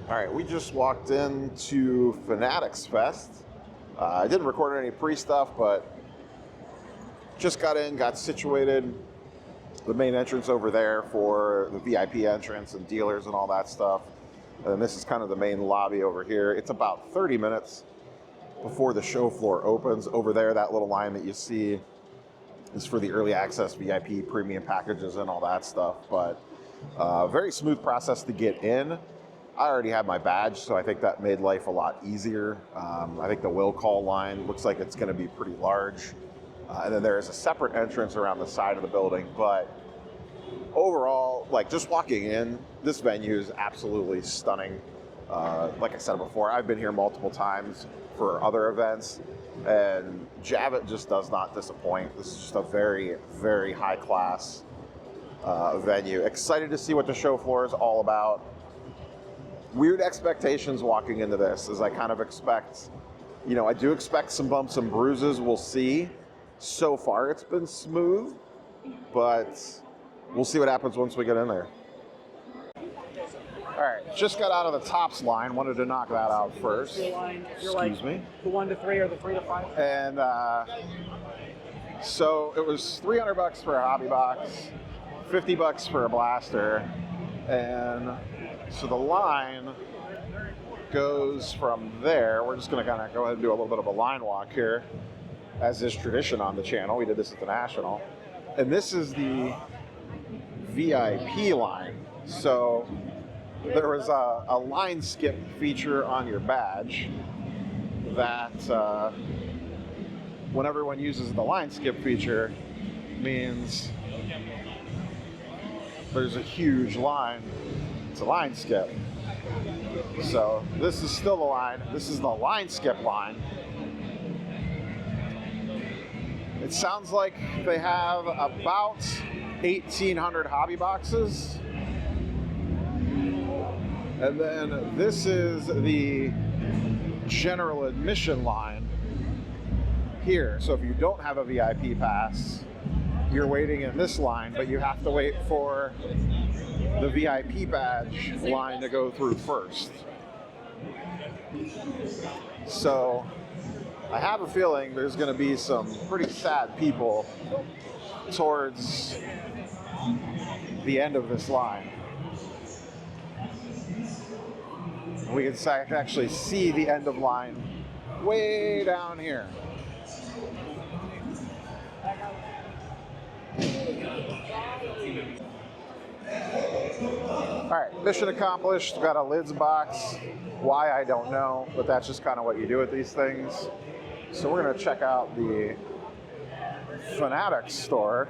All right, we just walked into Fanatics Fest. I didn't record any pre-stuff, but just got in, got situated. The main entrance over there for the VIP entrance and dealers and all that stuff. And this is kind of the main lobby over here. It's about 30 minutes before the show floor opens. Over there, that little line that you see is for the early access VIP premium packages and all that stuff. But very smooth process to get in. I already had my badge, so I think that made life a lot easier. I think the will call line looks like it's going to be pretty large. And then there is a separate entrance around the side of the building. But overall, like just walking in, this venue is absolutely stunning. Like I said before, I've been here multiple times for other events, and Javits just does not disappoint. This is just a very, very high class venue. Excited to see what the show floor is all about. Weird expectations walking into this, as I kind of expect, I do expect some bumps and bruises. We'll see. So far, it's been smooth, but we'll see what happens once we get in there. All right, just got out of the tops line. Wanted to knock that out first. Excuse me. The 1 to 3 or the 3 to 5? And so it was $300 for a hobby box, $50 for a blaster, and so the line goes from there. We're just going to kind of go ahead and do a little bit of a line walk here, as is tradition on the channel. We did this at the National. And this is the VIP line. So there was a line skip feature on your badge that when everyone uses the line skip feature means there's a huge line. It's a line skip. So this is still the line. This is the line skip line. It sounds like they have about 1,800 hobby boxes. And then this is the general admission line here. So if you don't have a VIP pass, you're waiting in this line, but you have to wait for the VIP badge line to go through first. So I have a feeling there's going to be some pretty sad people towards the end of this line. We can actually see the end of line way down here. All right, mission accomplished. Got a lids box. Why, I don't know, but that's just kind of what you do with these things. So we're going to check out the Fanatics store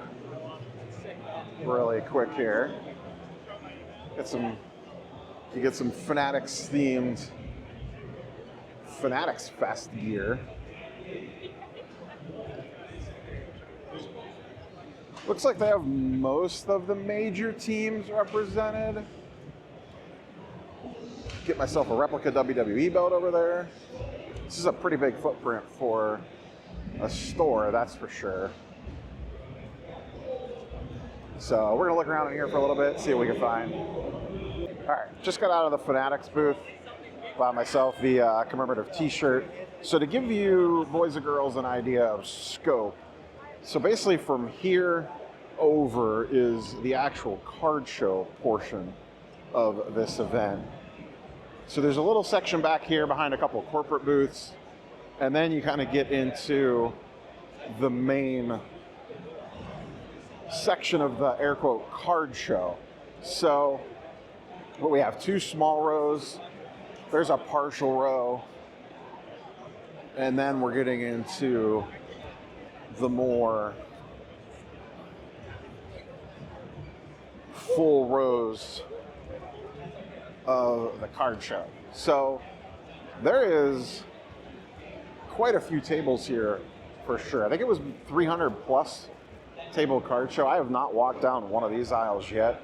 really quick here. You get some Fanatics themed Fanatics Fest gear. Looks like they have most of the major teams represented. Get myself a replica WWE belt over there. This is a pretty big footprint for a store, that's for sure. So we're gonna look around in here for a little bit, see what we can find. All right, just got out of the Fanatics booth. Bought myself the commemorative t-shirt. So to give you boys and girls an idea of scope, so basically from here over is the actual card show portion of this event. So there's a little section back here behind a couple of corporate booths, and then you kind of get into the main section of the air quote card show. So what we have, 2 small rows, there's a partial row, and then we're getting into the more full rows of the card show. So there is quite a few tables here for sure. I think it was 300 plus table card show. I have not walked down one of these aisles yet.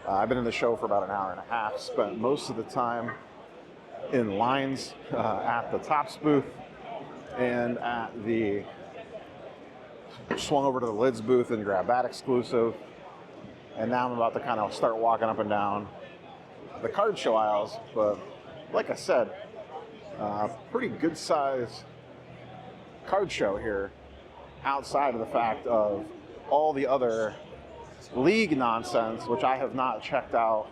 I've been in the show for about an hour and a half, spent most of the time in lines at the Tops booth and at the swung over to the lids booth and grabbed that exclusive. And now I'm about to kind of start walking up and down the card show aisles, but like I said, pretty good size card show here, outside of the fact of all the other league nonsense, which I have not checked out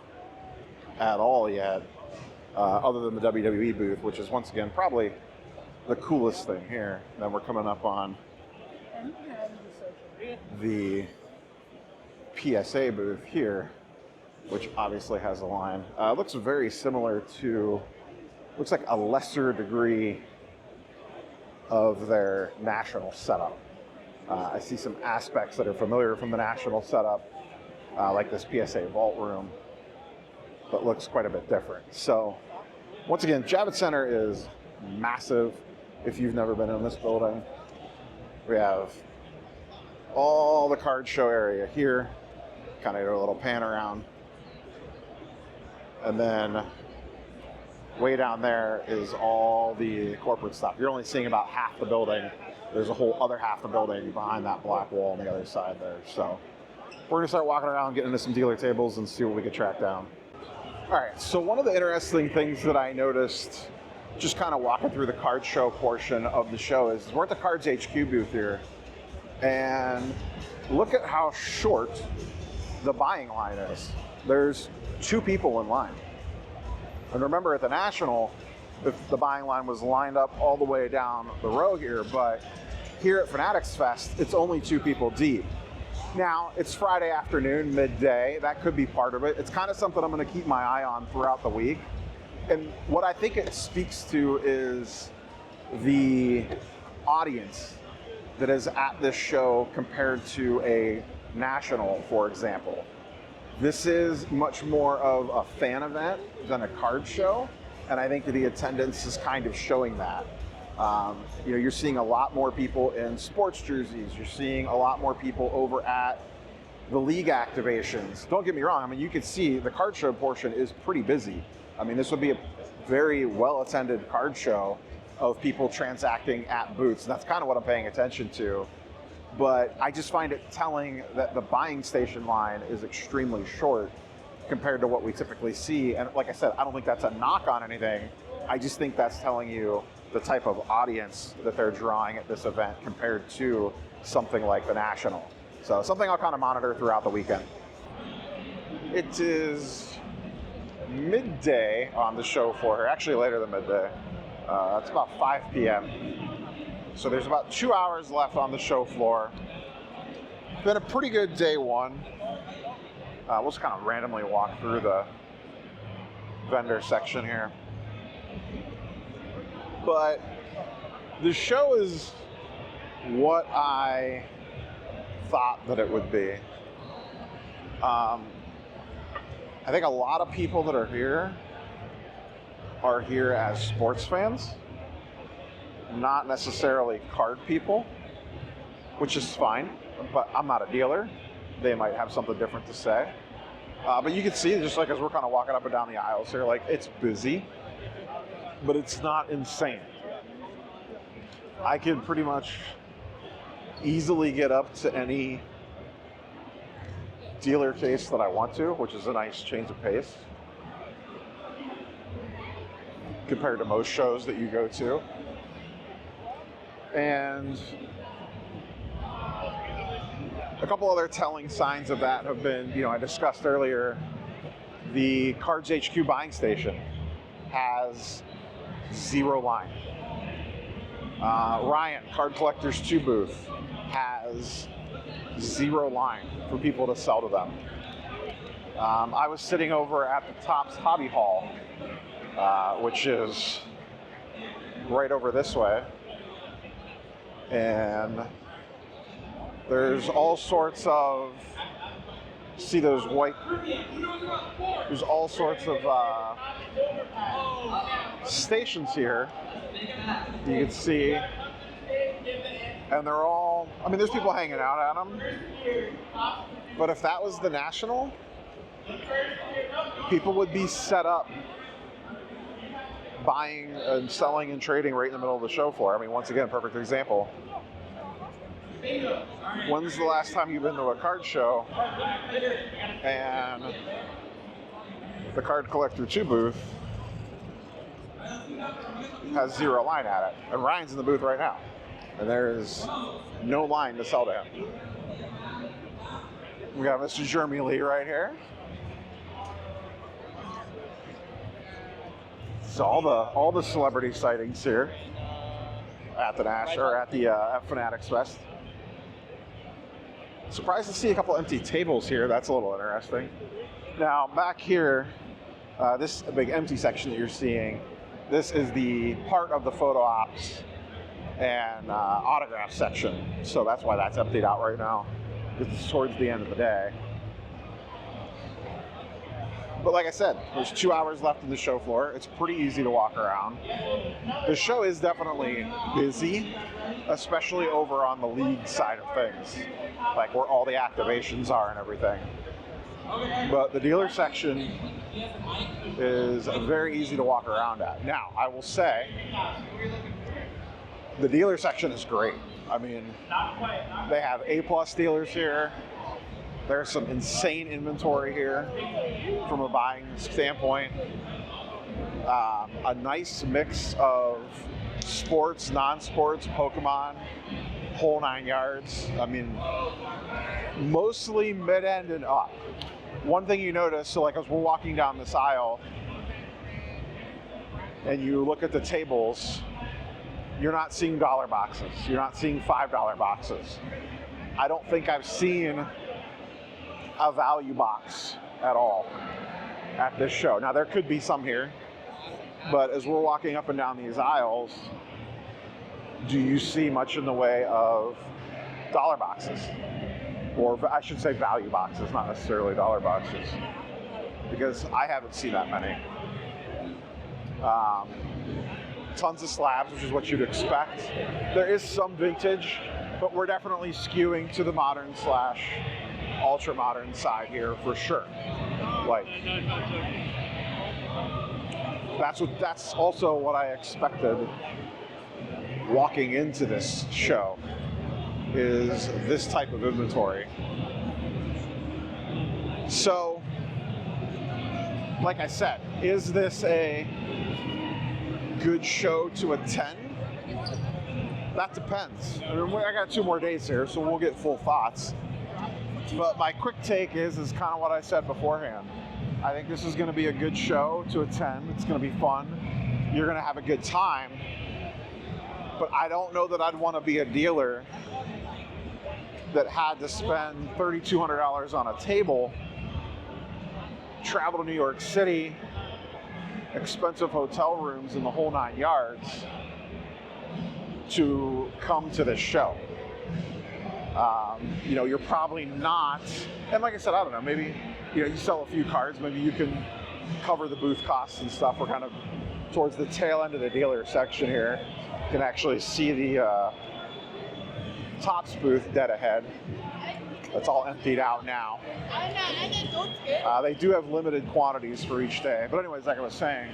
at all yet, other than the WWE booth, which is once again probably the coolest thing here. Then we're coming up on the PSA booth here, which obviously has a line. Looks very similar to, looks like a lesser degree of their national setup. I see some aspects that are familiar from the national setup, like this PSA vault room, but looks quite a bit different. So once again, Javits Center is massive. If you've never been in this building, we have all the card show area here, kind of do a little pan around. And then way down there is all the corporate stuff. You're only seeing about half the building. There's a whole other half the building behind that black wall on the other side there. So we're gonna start walking around, getting into some dealer tables and see what we can track down. All right, so one of the interesting things that I noticed just kind of walking through the card show portion of the show is we're at the Cards HQ booth here, and look at how short the buying line is. There's 2 people in line. And remember, at the National, the buying line was lined up all the way down the row here, but here at Fanatics Fest, it's only 2 people deep. Now, it's Friday afternoon, midday. That could be part of it. It's kind of something I'm going to keep my eye on throughout the week. And what I think it speaks to is the audience that is at this show compared to a national, for example. This is much more of a fan event than a card show, and I think the attendance is kind of showing that. You know, you're seeing a lot more people in sports jerseys. You're seeing a lot more people over at the league activations. Don't get me wrong. I mean, you can see the card show portion is pretty busy. I mean, this would be a very well-attended card show of people transacting at booths. And that's kind of what I'm paying attention to. But I just find it telling that the buying station line is extremely short compared to what we typically see. And like I said, I don't think that's a knock on anything. I just think that's telling you the type of audience that they're drawing at this event compared to something like the National. So something I'll kind of monitor throughout the weekend. It is midday on the show floor here, actually later than midday. It's about 5 p.m. So there's about 2 hours left on the show floor. Been a pretty good day one. We'll just kind of randomly walk through the vendor section here. But the show is what I thought that it would be. I think a lot of people that are here as sports fans, not necessarily card people, which is fine, but I'm not a dealer. They might have something different to say. But you can see, just like as we're kind of walking up and down the aisles here, like it's busy, but it's not insane. I can pretty much easily get up to any dealer case that I want to, which is a nice change of pace compared to most shows that you go to. And a couple other telling signs of that have been, you know, I discussed earlier, the Cards HQ buying station has 0 line. Ryan, Card Collectors 2 booth, has 0 line for people to sell to them. I was sitting over at the Topps Hobby Hall, which is right over this way. And there's all sorts of, see those white, there's all sorts of stations here you can see, and they're all, I mean, there's people hanging out at them, but if that was the National, people would be set up buying and selling and trading right in the middle of the show floor. I mean, once again, perfect example. When's the last time you've been to a card show and the Card Collector 2 booth has zero line at it. And Ryan's in the booth right now. And there's no line to sell to him. We got Mr. Jeremy Lee right here. So all the celebrity sightings here at the at Fanatics Fest. Surprised to see a couple empty tables here. That's a little interesting. Now back here, this big empty section that you're seeing, this is the part of the photo ops and autograph section. So that's why that's emptied out right now. It's towards the end of the day. But like I said, there's 2 hours left in the show floor. It's pretty easy to walk around. The show is definitely busy, especially over on the league side of things, like where all the activations are and everything. But the dealer section is very easy to walk around at. Now, I will say, the dealer section is great. I mean, they have A+ dealers here. There's some insane inventory here from a buying standpoint. A nice mix of sports, non-sports, Pokemon, whole 9 yards. I mean, mostly mid-end and up. One thing you notice, so like as we're walking down this aisle and you look at the tables, you're not seeing dollar boxes. You're not seeing $5 boxes. I don't think I've seen a value box at all at this show. Now there could be some here, but as we're walking up and down these aisles, do you see much in the way of dollar boxes? Or I should say value boxes, not necessarily dollar boxes, because I haven't seen that many. Tons of slabs, which is what you'd expect. There is some vintage, but we're definitely skewing to the modern / ultra modern side here for sure. Like, that's also what I expected walking into this show, is this type of inventory. So, like I said, is this a good show to attend? That depends. I mean, I got 2 more days here, so we'll get full thoughts. But my quick take is kind of what I said beforehand. I think this is going to be a good show to attend. It's going to be fun. You're going to have a good time. But I don't know that I'd want to be a dealer that had to spend $3,200 on a table, travel to New York City, expensive hotel rooms in the whole 9 yards to come to this show. You know, you're probably not, and like I said, I don't know, maybe, you know, you sell a few cards, maybe you can cover the booth costs and stuff. We're kind of towards the tail end of the dealer section here. You can actually see the Topps booth dead ahead. That's all emptied out now. They do have limited quantities for each day. But anyways, like I was saying,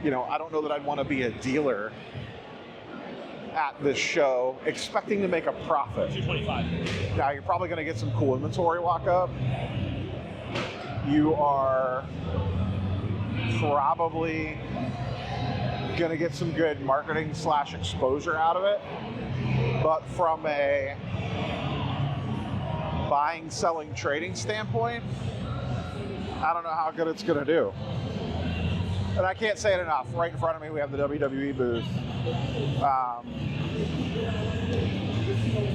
you know, I don't know that I'd want to be a dealer at this show expecting to make a profit. $225. Now, you're probably going to get some cool inventory walk up. You are probably going to get some good marketing / exposure out of it. But from a buying, selling, trading standpoint, I don't know how good it's going to do. And I can't say it enough. Right in front of me, we have the WWE booth.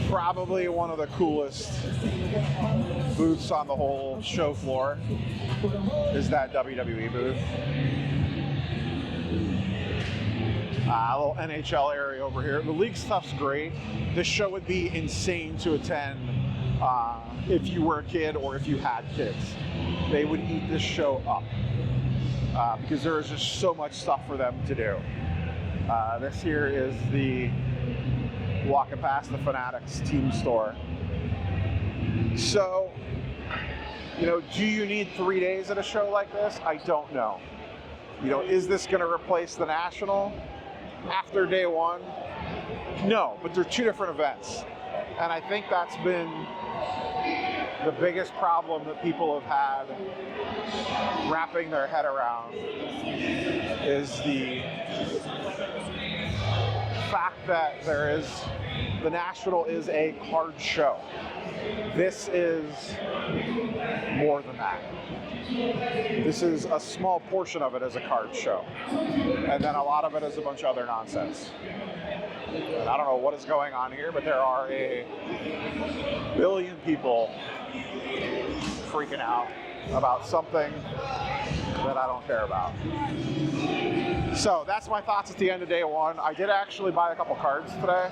Probably one of the coolest booths on the whole show floor is that WWE booth. A little NHL area over here. The league stuff's great. This show would be insane to attend if you were a kid or if you had kids. They would eat this show up because there is just so much stuff for them to do. This here is the walking past the Fanatics team store. So, you know, do you need 3 days at a show like this? I don't know. You know, is this going to replace the National after day one? No, but they're 2 different events. And I think that's been the biggest problem that people have had wrapping their head around is the fact that the National is a card show. This is more than that. This is a small portion of it as a card show. And then a lot of it is a bunch of other nonsense. And I don't know what is going on here, but there are a billion people freaking out about something that I don't care about. So that's my thoughts at the end of day one. I did actually buy a couple cards today.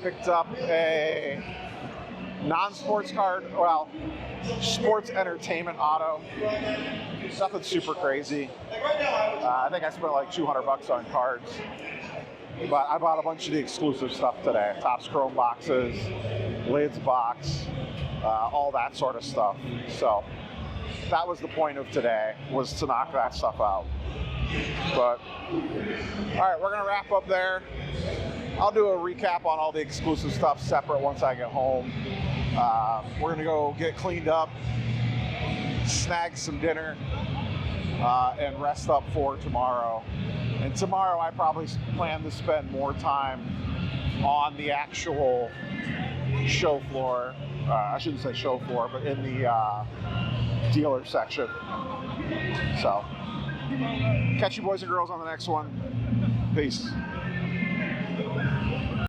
Picked up a non-sports card, well, sports entertainment auto. Nothing super crazy. I think I spent like $200 on cards. But I bought a bunch of the exclusive stuff today. Topps Chrome boxes, Lids box, all that sort of stuff. So that was the point of today, was to knock that stuff out. But, all right, we're gonna wrap up there. I'll do a recap on all the exclusive stuff separate once I get home. We're gonna go get cleaned up, snag some dinner, and rest up for tomorrow. And tomorrow I probably plan to spend more time on the actual show floor. I shouldn't say show floor, but in the dealer section. So, catch you boys and girls on the next one. Peace.